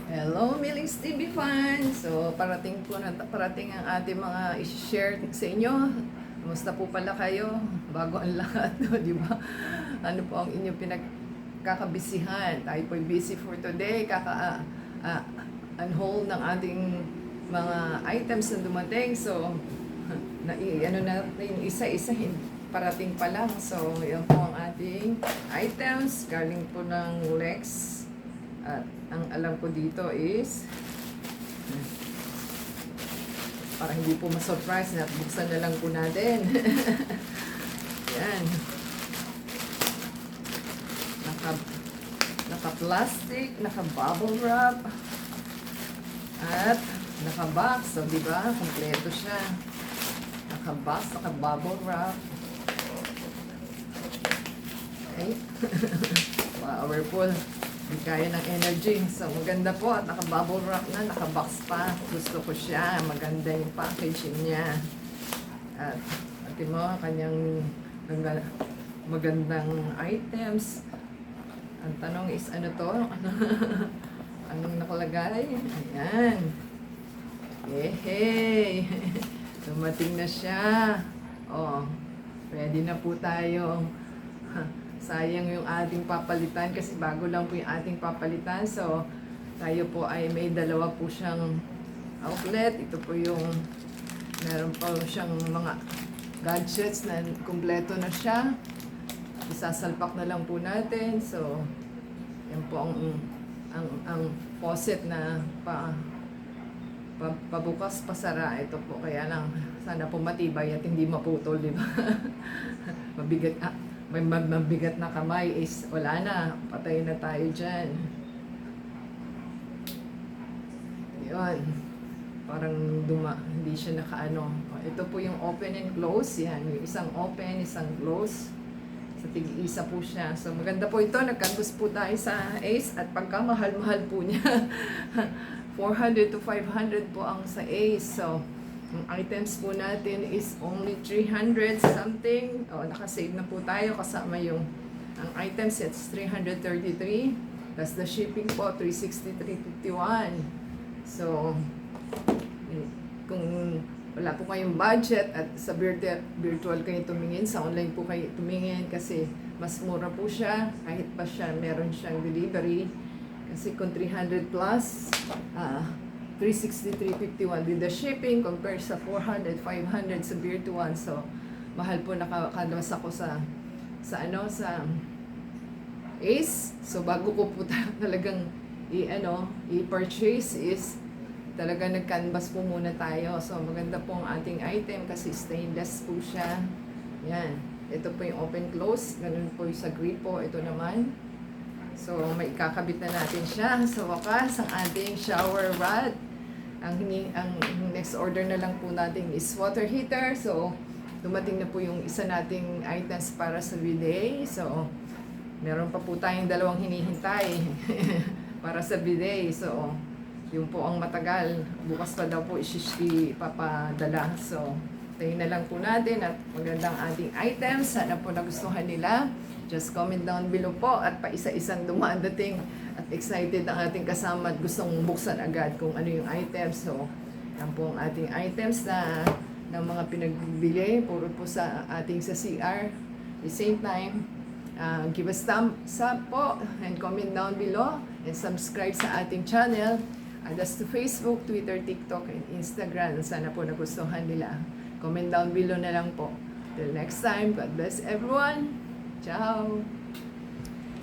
Hello, Millings TV fans! So, parating ang ating mga i-share sa inyo. Kumusta po pala kayo? Bago ang lahat, no, di ba? Ano po ang inyong pinagkakabisihan? Tayo po'y busy for today. Unhold ng ating mga items na dumating. So, ano natin isa-isa, parating pa lang. So, yan po ang ating items. Galing po ng Lex. At ang alam ko dito is para hindi po ma-surprise na buksan na lang po natin. Yan. Naka-plastic, naka-bubble wrap, at naka-box. So, di ba? Kompleto siya. Naka-box, naka-bubble wrap. Okay. Powerful. Hindi kaya ng energy. So, maganda po. At naka-bubble wrap na, naka-box pa. Gusto ko siya. Maganda yung packaging niya. At mo, kanyang magandang items. Ang tanong is, ano to? Anong nakalagay? Ayan. Yehey! Dumating na siya. Oh, pwede na po tayo. Sayang yung ating papalitan kasi bago lang po yung ating papalitan. So, tayo po ay may dalawa po siyang outlet. Ito po yung meron po siyang mga gadgets na kumpleto na siya. Isasalpak na lang po natin. So, yan po ang faucet na pabukas, pasara. Ito po, kaya lang sana po matibay at hindi maputol, di ba? Mabigat. May mabigat na kamay is wala na, patay na tayo dyan. Yun, parang hindi siya nakaano. Ito po yung open and close, yan, yung isang open, isang close. Sa tig-isa po siya. So maganda po ito, nagkantos po tayo sa Ace at pagkamahal-mahal po niya. 400 to 500 po ang sa Ace. So ang items po natin is only 300 something. Nakasave na po tayo kasama yung ang items it's 333. Plus the shipping po 363.51. So kung wala po kayong budget at sa virtual kayo tumingin, sa online po kayo tumingin kasi mas mura po siya kahit pa siya meron siyang delivery. Kasi kung 300 plus 363.51 with the shipping compared sa 400, 500 sa virtual. So, mahal po nakakalos ako sa Ace. So, bago ko po talagang i-purchase is talaga nag-canvas po muna tayo. So, maganda po ang ating item kasi stainless po siya. Yan. Ito po yung open close. Ganun po yung sa gripo. Ito naman. So, may kakabit na natin siya. Sa wakas, ang ating shower rod. Ang next order na lang po natin is water heater. So, dumating na po yung isa nating items para sa bidet. So, meron pa po tayong dalawang hinihintay para sa bidet. So, yun po ang matagal. Bukas pa daw po ipapadala. So, tayo na lang po natin at magandang ating items. Sana po nagustuhan nila. Just comment down below po at pa isa-isang dumadating at excited ang ating kasama at gustong buksan agad kung ano yung items. So, yan po ang ating items na ng mga pinagbili. Puro po sa ating sa CR. At the same time, give us thumbs up po and comment down below and subscribe sa ating channel. That's to Facebook, Twitter, TikTok, and Instagram. Sana po nagustuhan nila. Comment down below na lang po. Till next time, God bless everyone. Ciao!